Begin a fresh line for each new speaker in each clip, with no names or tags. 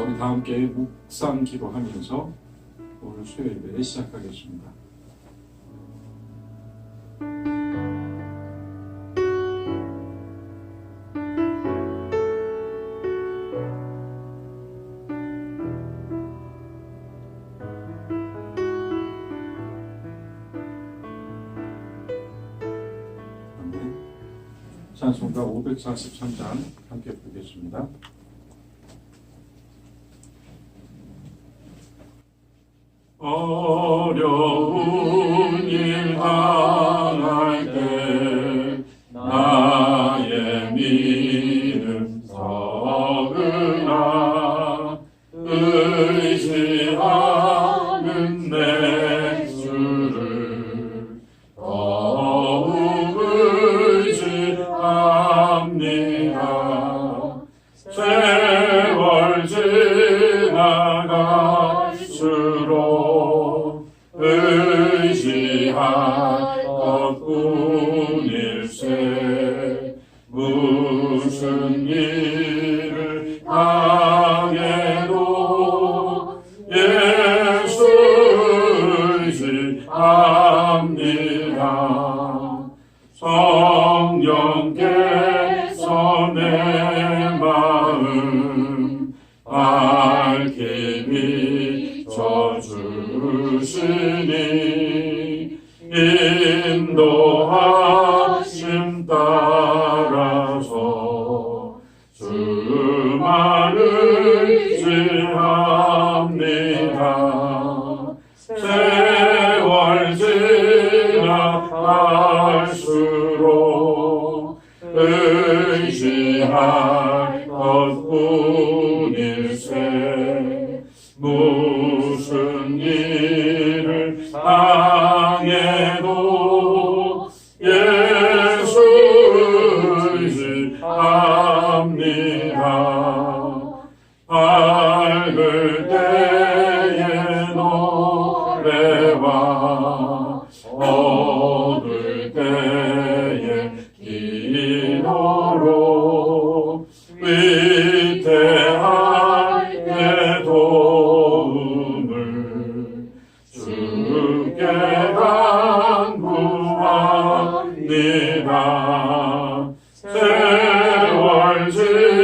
우리 다 함께 묵상 기도하면서 오늘 수요일 예배 시작하겠습니다. 찬송가 543장 함께 부르겠습니다. 어려운 일 당할 때 나의 믿음 서그나 의지하는 내 주를 더욱 의지합니다. 세월 지나갈수록 의지할 것뿐일세. 무슨 일을 당해도 예수 의지합니다. 성령께서 내 마음 밝히 비춰주시니 인도하심 따라서 주만 의지합니다. 세월 지나갈수록 의지할 것뿐일세. 무슨 일을 당해도 예수 의지합니다. 밝을 때의 노래와 어두울 때의 기도로 위태할 때 도움을 주께 간구합니다. 세월 지나갈수록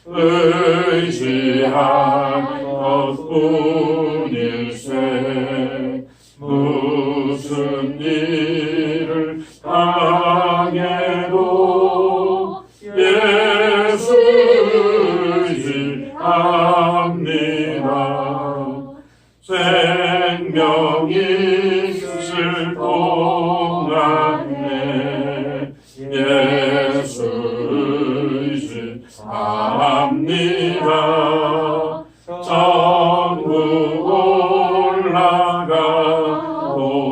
의지할 것뿐일세. 무슨 일을 당해도 예수 의지합니다. 생명이 있을 동안에 예수 의지합니다. 천국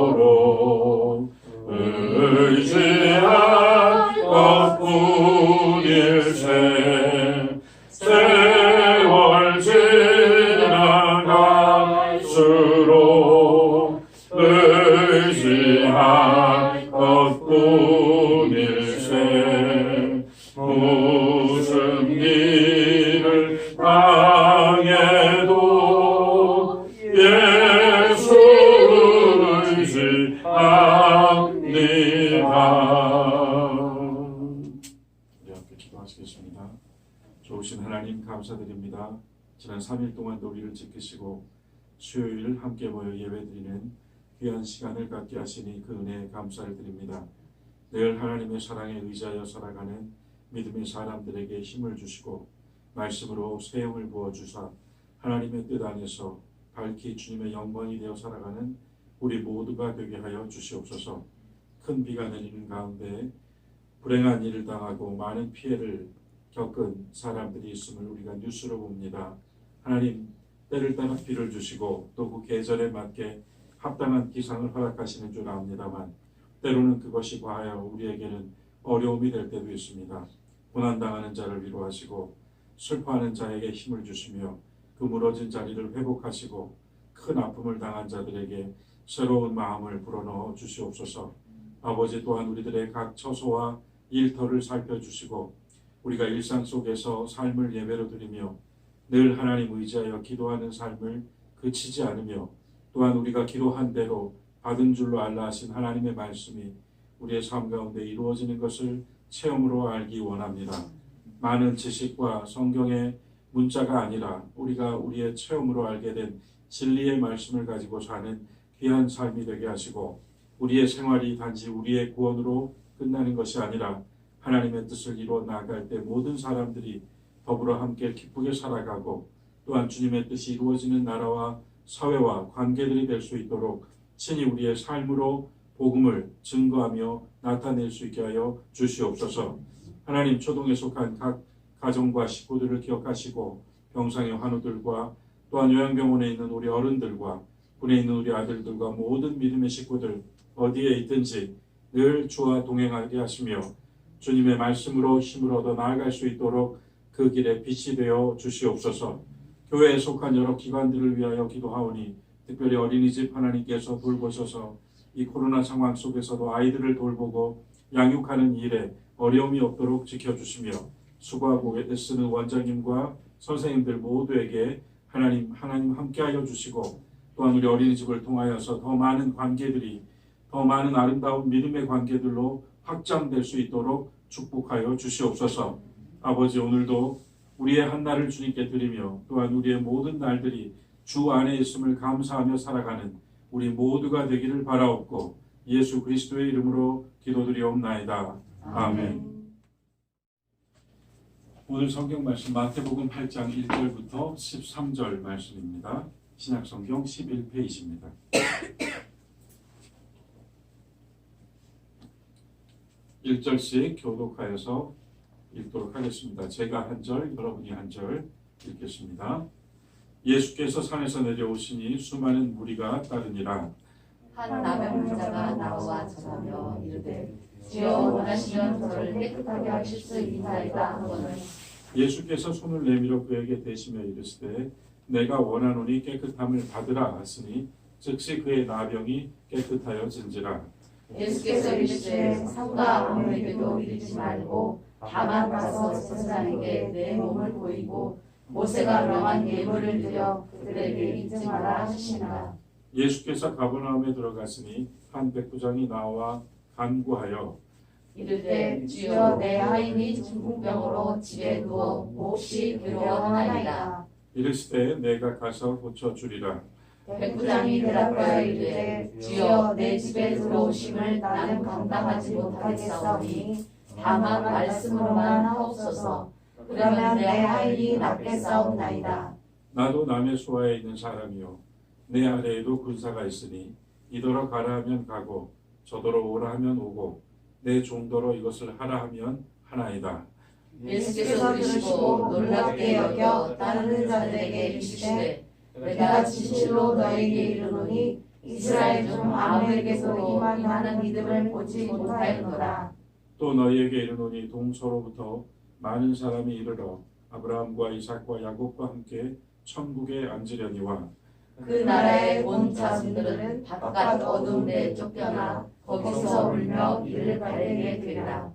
올라가도록 의지할 것뿐일세. 세월 지나갈수록 의지할 것뿐일세. 무슨 일을 당해도 예수 의지합니다. 우리 함께 기도하시겠습니다. 좋으신 하나님 감사드립니다. 지난 3일 동안도 우리를 지키시고 수요일 함께 모여 예배드리는 귀한 시간을 갖게 하시니 그 은혜에 감사를 드립니다. 늘 하나님의 사랑에 의지하여 살아가는 믿음의 사람들에게 힘을 주시고 말씀으로 세영을 부어주사 하나님의 뜻 안에서 밝히 주님의 영광이 되어 살아가는 우리 모두가 되게 하여 주시옵소서. 큰 비가 내리는 가운데 불행한 일을 당하고 많은 피해를 겪은 사람들이 있음을 우리가 뉴스로 봅니다. 하나님, 때를 따라 비를 주시고 또 그 계절에 맞게 합당한 기상을 허락하시는 줄 압니다만 때로는 그것이 과하여 우리에게는 어려움이 될 때도 있습니다. 고난당하는 자를 위로하시고 슬퍼하는 자에게 힘을 주시며 그 무너진 자리를 회복하시고 큰 아픔을 당한 자들에게 새로운 마음을 불어넣어 주시옵소서. 아버지, 또한 우리들의 각 처소와 일터를 살펴주시고 우리가 일상 속에서 삶을 예배로 드리며 늘 하나님 의지하여 기도하는 삶을 그치지 않으며 또한 우리가 기도한 대로 받은 줄로 알라 하신 하나님의 말씀이 우리의 삶 가운데 이루어지는 것을 체험으로 알기 원합니다. 많은 지식과 성경의 문자가 아니라 우리가 우리의 체험으로 알게 된 진리의 말씀을 가지고 사는 귀한 삶이 되게 하시고 우리의 생활이 단지 우리의 구원으로 끝나는 것이 아니라 하나님의 뜻을 이루어 나아갈 때 모든 사람들이 더불어 함께 기쁘게 살아가고 또한 주님의 뜻이 이루어지는 나라와 사회와 관계들이 될 수 있도록 친히 우리의 삶으로 복음을 증거하며 나타낼 수 있게 하여 주시옵소서. 하나님 초동에 속한 각 가정과 식구들을 기억하시고 병상의 환우들과 또한 요양병원에 있는 우리 어른들과 군에 있는 우리 아들들과 모든 믿음의 식구들 어디에 있든지 늘 주와 동행하게 하시며 주님의 말씀으로 힘을 얻어 나아갈 수 있도록 그 길에 빛이 되어 주시옵소서. 교회에 속한 여러 기관들을 위하여 기도하오니 특별히 어린이집 하나님께서 돌보셔서 이 코로나 상황 속에서도 아이들을 돌보고 양육하는 일에 어려움이 없도록 지켜주시며 수고하고 애쓰는 원장님과 선생님들 모두에게 하나님 함께하여 주시고 또한 우리 어린이집을 통하여서 더 많은 관계들이 더 많은 아름다운 믿음의 관계들로 확장될 수 있도록 축복하여 주시옵소서. 아버지 오늘도 우리의 한날을 주님께 드리며 또한 우리의 모든 날들이 주 안에 있음을 감사하며 살아가는 우리 모두가 되기를 바라옵고 예수 그리스도의 이름으로 기도드리옵나이다. 아멘. 오늘 성경 말씀 마태복음 8장 1절부터 13절 말씀입니다. 신약성경 11페이지입니다. 1절씩 교독하여서 읽도록 하겠습니다. 제가 한 절, 여러분이 한 절 읽겠습니다. 예수께서 산에서 내려오시니 수많은 무리가 따르니라.
한 나병자가 나와 전하며 이르되 주여 원하시면 저를 깨끗하게 하실 수 있나이다 하거늘
예수께서 손을 내밀어 그에게 대시며 이르시되 내가 원하노니 깨끗함을 받으라 하시니 즉시 그의 나병이 깨끗하여진지라.
예수께서 이르시되 상가 아무에게도 이르지 말고 다만 가서 제사장에게 내 몸을 보이고 모세가 명한 예물을 드려 그들에게 인증하라 하시니라.
예수께서 가버나움에 들어가시니 한 백부장이 나와 간구하여
이르되 주여 내 하인이 중풍병으로 집에 누워 몹시 괴로워하나이다.
이르시되 내가 가서 고쳐주리라.
백부장이 대답하여 이르되 주여 내 집에 들어오심을 나는 감당하지 못하겠사오니 다만 말씀으로만 하옵소서. 그러면 내 하인이 낫게 싸움나이다.
나도 남의 수하에 있는 사람이요 내 아래에도 군사가 있으니 이더러 가라 하면 가고 저더러 오라 하면 오고 내 종더러 이것을 하라 하면 하나이다.
예수께서 들으시고 놀랍게 여겨 따르는 자들에게 이르시되 내가 진실로 너에게 이르노니 이스라엘 중 아무에게도 이만한 믿음을 보지 못하였노라.
또 너희에게 이르노니 동서로부터 많은 사람이 이르러 아브라함과 이삭과 야곱과 함께 천국에 앉으려니와
그 나라의 온 자손들은 바깥 어둠에 쫓겨나 거기서 울며 이를 갈리게 되리라.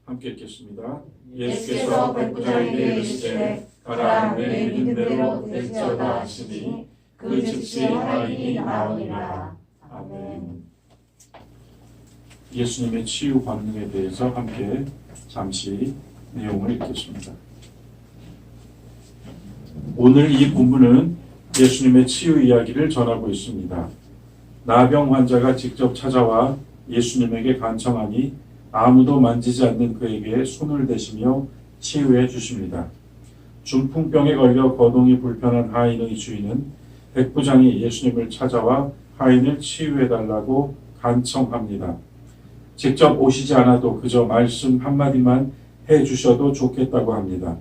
함께 읽겠습니다.
예수께서 백부장에게 이르시되 가라 내 믿음대로 될지어다 하시니 그 즉시 하인이 나오니라. 아멘.
예수님의 치유 권능에 대해서 함께 잠시 내용을 읽겠습니다. 오늘 이 본문은 예수님의 치유 이야기를 전하고 있습니다. 나병 환자가 직접 찾아와 예수님에게 간청하니 아무도 만지지 않는 그에게 손을 대시며 치유해 주십니다. 중풍병에 걸려 거동이 불편한 하인의 주인은 백부장이 예수님을 찾아와 하인을 치유해달라고 간청합니다. 직접 오시지 않아도 그저 말씀 한마디만 해주셔도 좋겠다고 합니다.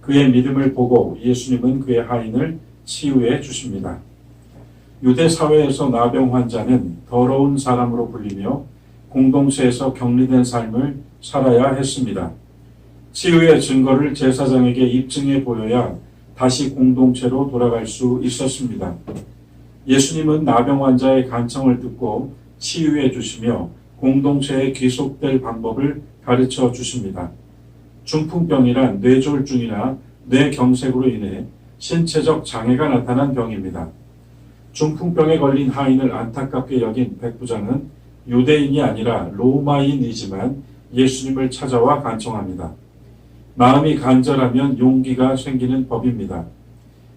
그의 믿음을 보고 예수님은 그의 하인을 치유해 주십니다. 유대 사회에서 나병 환자는 더러운 사람으로 불리며 공동체에서 격리된 삶을 살아야 했습니다. 치유의 증거를 제사장에게 입증해 보여야 다시 공동체로 돌아갈 수 있었습니다. 예수님은 나병 환자의 간청을 듣고 치유해 주시며 공동체에 귀속될 방법을 가르쳐 주십니다. 중풍병이란 뇌졸중이나 뇌경색으로 인해 신체적 장애가 나타난 병입니다. 중풍병에 걸린 하인을 안타깝게 여긴 백부장은 유대인이 아니라 로마인이지만 예수님을 찾아와 간청합니다. 마음이 간절하면 용기가 생기는 법입니다.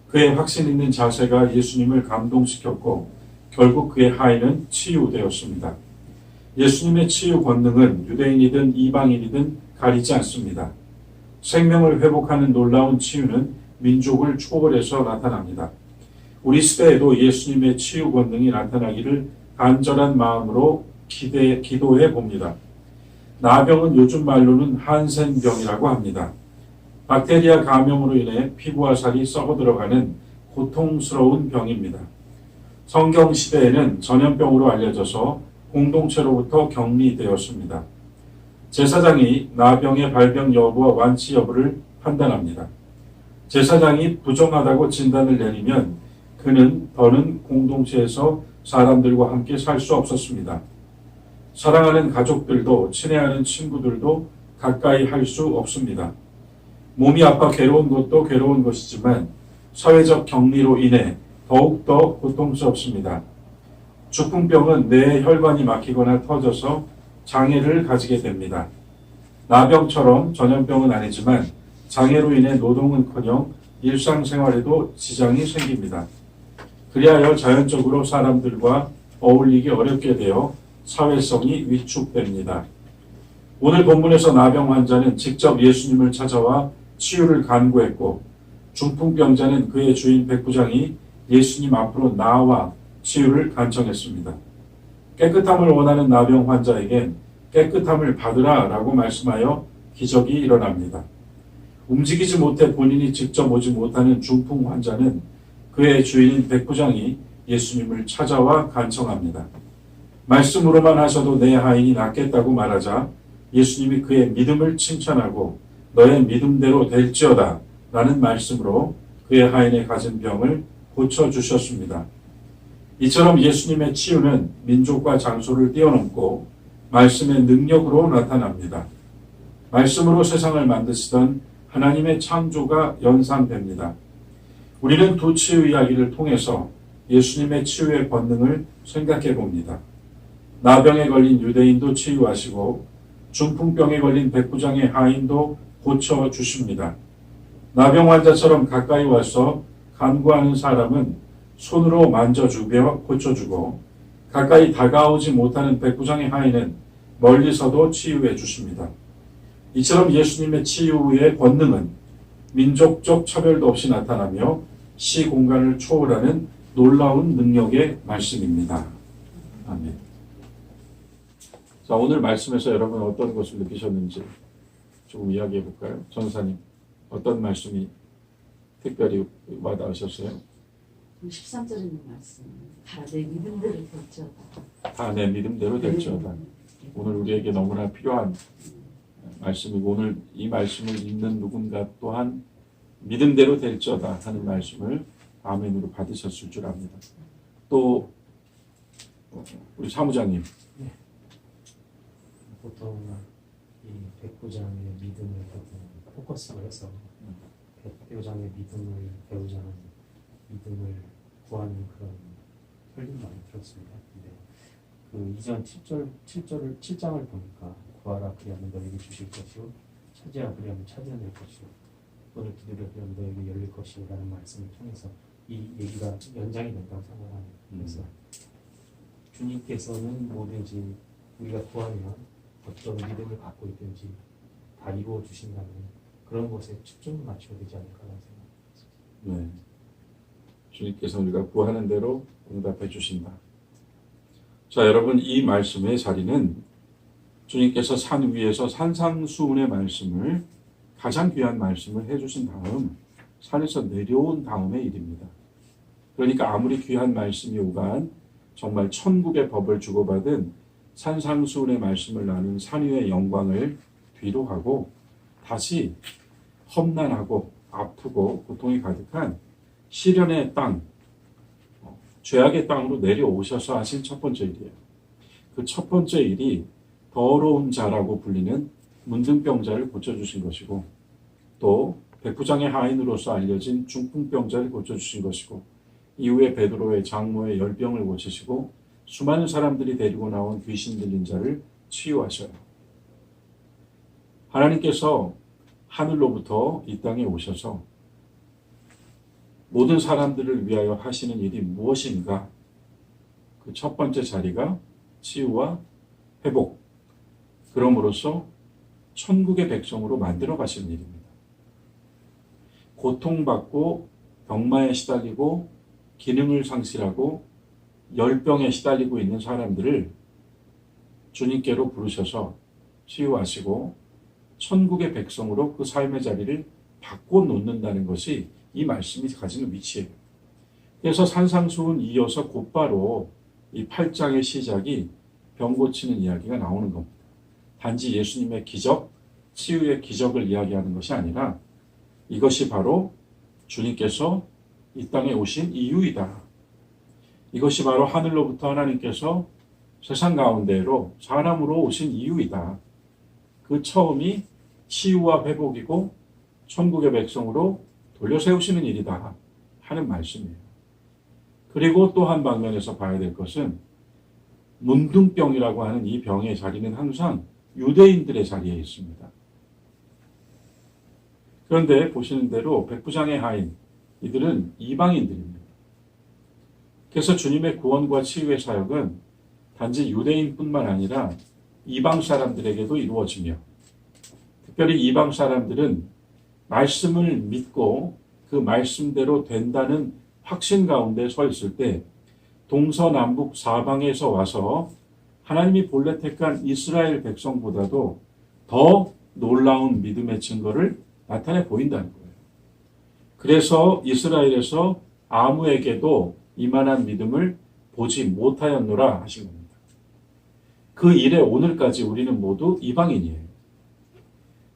그의 확신 있는 자세가 예수님을 감동시켰고 결국 그의 하인은 치유되었습니다. 예수님의 치유 권능은 유대인이든 이방인이든 가리지 않습니다. 생명을 회복하는 놀라운 치유는 민족을 초월해서 나타납니다. 우리 시대에도 예수님의 치유 권능이 나타나기를 간절한 마음으로 기도해 봅니다. 나병은 요즘 말로는 한센병이라고 합니다. 박테리아 감염으로 인해 피부와 살이 썩어 들어가는 고통스러운 병입니다. 성경 시대에는 전염병으로 알려져서 공동체로부터 격리되었습니다. 제사장이 나병의 발병 여부와 완치 여부를 판단합니다. 제사장이 부정하다고 진단을 내리면 그는 더는 공동체에서 사람들과 함께 살 수 없었습니다. 사랑하는 가족들도 친애하는 친구들도 가까이 할 수 없습니다. 몸이 아파 괴로운 것도 괴로운 것이지만 사회적 격리로 인해 더욱더 고통스럽습니다. 중풍병은 뇌의 혈관이 막히거나 터져서 장애를 가지게 됩니다. 나병처럼 전염병은 아니지만 장애로 인해 노동은커녕 일상생활에도 지장이 생깁니다. 그리하여 자연적으로 사람들과 어울리기 어렵게 되어 사회성이 위축됩니다. 오늘 본문에서 나병 환자는 직접 예수님을 찾아와 치유를 간구했고 중풍병자는 그의 주인 백부장이 예수님 앞으로 나와 치유를 간청했습니다. 깨끗함을 원하는 나병 환자에겐 깨끗함을 받으라 라고 말씀하여 기적이 일어납니다. 움직이지 못해 본인이 직접 오지 못하는 중풍 환자는 그의 주인인 백부장이 예수님을 찾아와 간청합니다. 말씀으로만 하셔도 내 하인이 낫겠다고 말하자 예수님이 그의 믿음을 칭찬하고 너의 믿음대로 될지어다 라는 말씀으로 그의 하인의 가진 병을 고쳐주셨습니다. 이처럼 예수님의 치유는 민족과 장소를 뛰어넘고 말씀의 능력으로 나타납니다. 말씀으로 세상을 만드시던 하나님의 창조가 연상됩니다. 우리는 두 치유 이야기를 통해서 예수님의 치유의 권능을 생각해 봅니다. 나병에 걸린 유대인도 치유하시고 중풍병에 걸린 백부장의 하인도 고쳐주십니다. 나병 환자처럼 가까이 와서 간구하는 사람은 손으로 만져주며 고쳐주고 가까이 다가오지 못하는 백부장의 하인은 멀리서도 치유해 주십니다. 이처럼 예수님의 치유의 권능은 민족적 차별도 없이 나타나며 시공간을 초월하는 놀라운 능력의 말씀입니다. 아멘. 자, 오늘 말씀에서 여러분 어떤 것을 느끼셨는지 조금 이야기해 볼까요? 전사님, 어떤 말씀이 특별히 와닿으셨어요?
13절에 있는 말씀, 다 내 믿음대로 될지어다.
다 내 믿음대로 될지어다. 오늘 우리에게 너무나 필요한 말씀이고 오늘 이 말씀을 읽는 누군가 또한 믿음대로 될지어다 하는 말씀을 아멘으로 받으셨을 줄 압니다. 또 우리 사무장님.
네. 보통 이 백부장의 믿음을 포커스를 해서 백부장의 믿음을 배우자는 믿음을 구하는 그런 설교를 많이 들었습니다. 근데 그 이전 7장을 보니까 구하라 그리하면 너에게 주실 것이요 찾으라 그리하면 찾아낼 것이요 문을 두드려 그리하면 너에게 열릴 것이요 라는 말씀을 통해서 이 얘기가 연장이 된다고 생각합니다. 그래서 주님께서는 뭐든지 우리가 구하면 어떤 믿음을 갖고 있든지 다 이루어 주신다는 그런 것에 초점을 맞춰야 되지 않을까라는 생각입니다.
네. 주님께서 우리가 구하는 대로 응답해 주신다. 자, 여러분 이 말씀의 자리는 주님께서 산 위에서 산상수훈의 말씀을 가장 귀한 말씀을 해주신 다음 산에서 내려온 다음의 일입니다. 그러니까 아무리 귀한 말씀이 오간 정말 천국의 법을 주고받은 산상수훈의 말씀을 나눈 산 위의 영광을 뒤로 하고 다시 험난하고 아프고 고통이 가득한 시련의 땅, 죄악의 땅으로 내려오셔서 하신 첫 번째 일이에요. 그 첫 번째 일이 더러운 자라고 불리는 문둥병자를 고쳐주신 것이고 또 백부장의 하인으로서 알려진 중풍병자를 고쳐주신 것이고 이후에 베드로의 장모의 열병을 고치시고 수많은 사람들이 데리고 나온 귀신 들린 자를 치유하셔요. 하나님께서 하늘로부터 이 땅에 오셔서 모든 사람들을 위하여 하시는 일이 무엇인가? 그 첫 번째 자리가 치유와 회복, 그럼으로써 천국의 백성으로 만들어 가시는 일입니다. 고통받고 병마에 시달리고 기능을 상실하고 열병에 시달리고 있는 사람들을 주님께로 부르셔서 치유하시고 천국의 백성으로 그 삶의 자리를 바꿔놓는다는 것이 이 말씀이 가지는 위치예요. 그래서 산상수훈 이어서 곧바로 이 8장의 시작이 병 고치는 이야기가 나오는 겁니다. 단지 예수님의 기적, 치유의 기적을 이야기하는 것이 아니라 이것이 바로 주님께서 이 땅에 오신 이유이다. 이것이 바로 하늘로부터 하나님께서 세상 가운데로 사람으로 오신 이유이다. 그 처음이 치유와 회복이고 천국의 백성으로 돌려세우시는 일이다 하는 말씀이에요. 그리고 또 한 방면에서 봐야 될 것은 문둥병이라고 하는 이 병의 자리는 항상 유대인들의 자리에 있습니다. 그런데 보시는 대로 백부장의 하인, 이들은 이방인들입니다. 그래서 주님의 구원과 치유의 사역은 단지 유대인뿐만 아니라 이방 사람들에게도 이루어지며 특별히 이방 사람들은 말씀을 믿고 그 말씀대로 된다는 확신 가운데 서 있을 때 동서남북 사방에서 와서 하나님이 본래 택한 이스라엘 백성보다도 더 놀라운 믿음의 증거를 나타내 보인다는 거예요. 그래서 이스라엘에서 아무에게도 이만한 믿음을 보지 못하였노라 하신 겁니다. 그 일에 오늘까지 우리는 모두 이방인이에요.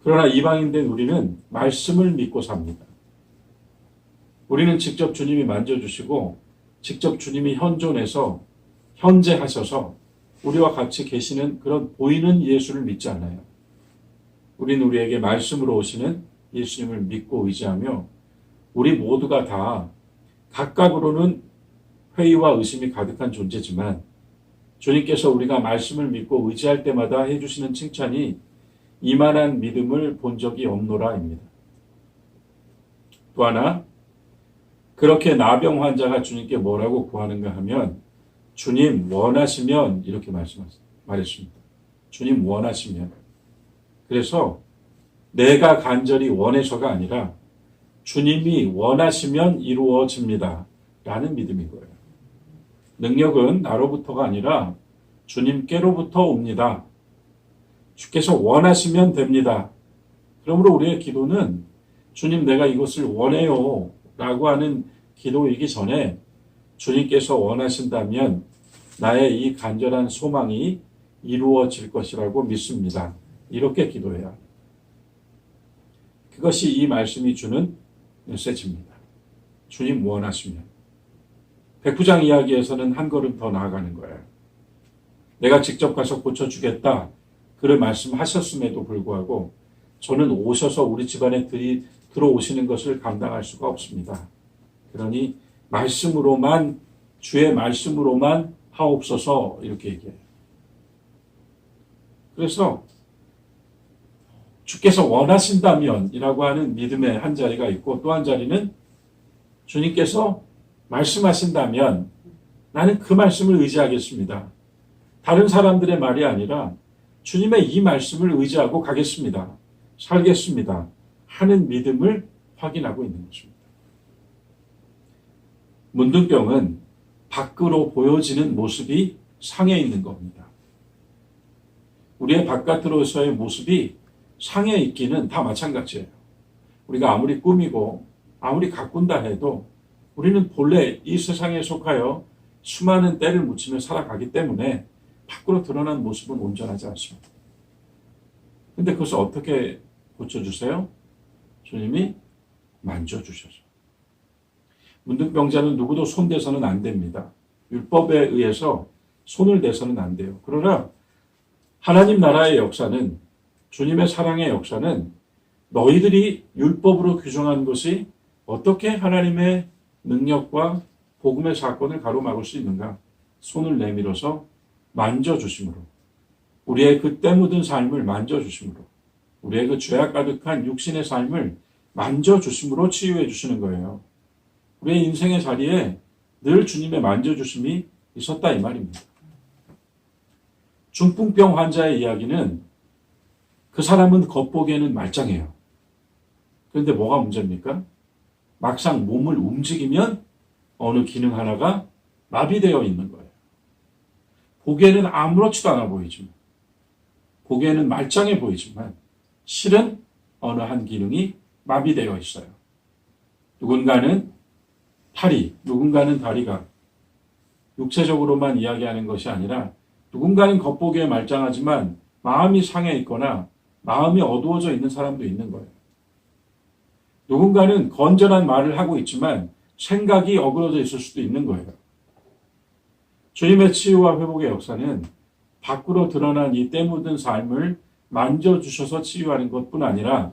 그러나 이방인된 우리는 말씀을 믿고 삽니다. 우리는 직접 주님이 만져주시고 직접 주님이 현존해서 현재하셔서 우리와 같이 계시는 그런 보이는 예수를 믿지 않아요. 우리는 우리에게 말씀으로 오시는 예수님을 믿고 의지하며 우리 모두가 다 각각으로는 회의와 의심이 가득한 존재지만 주님께서 우리가 말씀을 믿고 의지할 때마다 해주시는 칭찬이 이만한 믿음을 본 적이 없노라입니다. 또 하나, 그렇게 나병 환자가 주님께 뭐라고 구하는가 하면 주님 원하시면 이렇게 말했습니다. 주님 원하시면. 그래서 내가 간절히 원해서가 아니라 주님이 원하시면 이루어집니다. 라는 믿음인 거예요. 능력은 나로부터가 아니라 주님께로부터 옵니다. 주께서 원하시면 됩니다. 그러므로 우리의 기도는 주님 내가 이것을 원해요 라고 하는 기도이기 전에 주님께서 원하신다면 나의 이 간절한 소망이 이루어질 것이라고 믿습니다. 이렇게 기도해야 합니다. 그것이 이 말씀이 주는 메시지입니다. 주님 원하시면. 백부장 이야기에서는 한 걸음 더 나아가는 거예요. 내가 직접 가서 고쳐주겠다. 그를 말씀하셨음에도 불구하고 저는 오셔서 우리 집안에 들어오시는 것을 감당할 수가 없습니다. 그러니 말씀으로만 주의 말씀으로만 하옵소서 이렇게 얘기해요. 그래서 주께서 원하신다면 이라고 하는 믿음의 한 자리가 있고 또 한 자리는 주님께서 말씀하신다면 나는 그 말씀을 의지하겠습니다. 다른 사람들의 말이 아니라 주님의 이 말씀을 의지하고 가겠습니다. 살겠습니다. 하는 믿음을 확인하고 있는 것입니다. 문둥병은 밖으로 보여지는 모습이 상해 있는 겁니다. 우리의 바깥으로서의 모습이 상해 있기는 다 마찬가지예요. 우리가 아무리 꾸미고 아무리 가꾼다 해도 우리는 본래 이 세상에 속하여 수많은 때를 묻히며 살아가기 때문에 밖으로 드러난 모습은 온전하지 않습니다. 근데 그것을 어떻게 고쳐주세요? 주님이 만져주셔서. 문둥병자는 누구도 손대서는 안 됩니다. 율법에 의해서 손을 대서는 안 돼요. 그러나 하나님 나라의 역사는 주님의 사랑의 역사는 너희들이 율법으로 규정한 것이 어떻게 하나님의 능력과 복음의 사건을 가로막을 수 있는가? 손을 내밀어서 만져주심으로, 우리의 그 때 묻은 삶을 만져주심으로, 우리의 그 죄악 가득한 육신의 삶을 만져주심으로 치유해 주시는 거예요. 우리의 인생의 자리에 늘 주님의 만져주심이 있었다 이 말입니다. 중풍병 환자의 이야기는 그 사람은 겉보기에는 말짱해요. 그런데 뭐가 문제입니까? 막상 몸을 움직이면 어느 기능 하나가 마비되어 있는 거예요. 보기에는 아무렇지도 않아 보이지만, 보기에는 말짱해 보이지만 실은 어느 한 기능이 마비되어 있어요. 누군가는 팔이, 누군가는 다리가 육체적으로만 이야기하는 것이 아니라 누군가는 겉보기에 말짱하지만 마음이 상해 있거나 마음이 어두워져 있는 사람도 있는 거예요. 누군가는 건전한 말을 하고 있지만 생각이 어그러져 있을 수도 있는 거예요. 주님의 치유와 회복의 역사는 밖으로 드러난 이 때 묻은 삶을 만져주셔서 치유하는 것뿐 아니라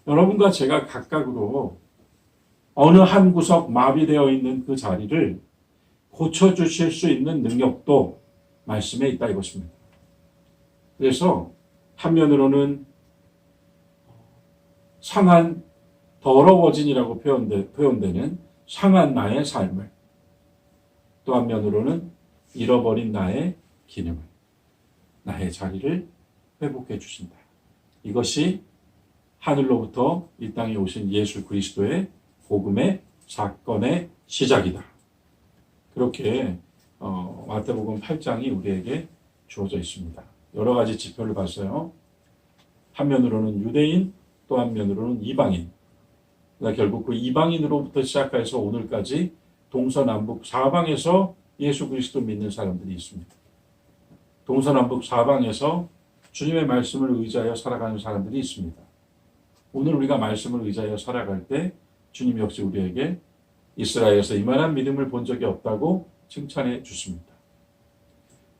여러분과 제가 각각으로 어느 한 구석 마비되어 있는 그 자리를 고쳐주실 수 있는 능력도 말씀에 있다 이것입니다. 그래서 한면으로는 상한 더러워진이라고 표현되는 상한 나의 삶을, 또 한면으로는 잃어버린 나의 기능을, 나의 자리를 회복해 주신다. 이것이 하늘로부터 이 땅에 오신 예수 그리스도의 복음의 사건의 시작이다. 그렇게 마태복음 8장이 우리에게 주어져 있습니다. 여러 가지 지표를 봤어요. 한면으로는 유대인, 또 한면으로는 이방인. 그러니까 결국 그 이방인으로부터 시작해서 오늘까지 동서남북 사방에서 예수 그리스도 믿는 사람들이 있습니다. 동서남북 사방에서 주님의 말씀을 의지하여 살아가는 사람들이 있습니다. 오늘 우리가 말씀을 의지하여 살아갈 때 주님 역시 우리에게 이스라엘에서 이만한 믿음을 본 적이 없다고 칭찬해 주십니다.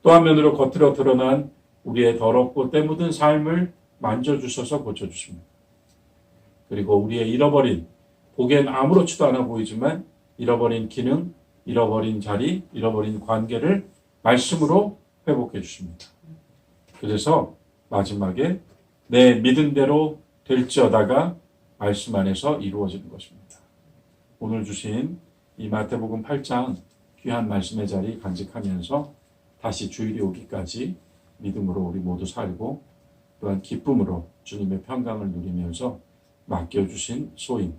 또 한면으로 겉으로 드러난 우리의 더럽고 때 묻은 삶을 만져주셔서 고쳐주십니다. 그리고 우리의 잃어버린, 보기엔 아무렇지도 않아 보이지만 잃어버린 기능, 잃어버린 자리, 잃어버린 관계를 말씀으로 회복해 주십니다. 그래서 마지막에 내 믿음대로 될지어다가 말씀 안에서 이루어지는 것입니다. 오늘 주신 이 마태복음 8장 귀한 말씀의 자리 간직하면서 다시 주일이 오기까지 믿음으로 우리 모두 살고 또한 기쁨으로 주님의 평강을 누리면서 맡겨주신 소임,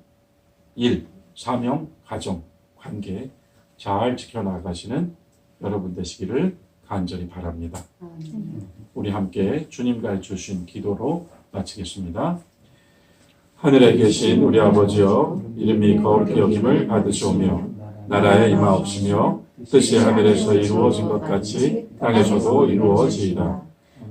일, 사명, 가정, 관계 잘 지켜나가시는 여러분 되시기를 간절히 바랍니다. 우리 함께 주님 가르쳐주신 기도로 마치겠습니다. 하늘에 계신 우리 아버지여, 이름이 거룩히 여김을 받으시오며 나라에 임하옵시며 뜻이 하늘에서 이루어진 것 같이 땅에서도 이루어지이다.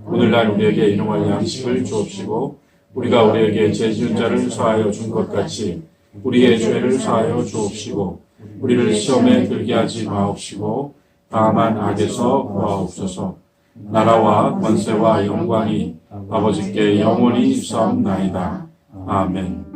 오늘날 우리에게 일용할 양식을 주옵시고 우리가 우리에게 죄 지은 자를 사하여 준 것 같이 우리의 죄를 사하여 주옵시고 우리를 시험에 들게 하지 마옵시고 다만 악에서 구하옵소서. 나라와 권세와 영광이 아버지께 영원히 있사옵나이다. 아멘.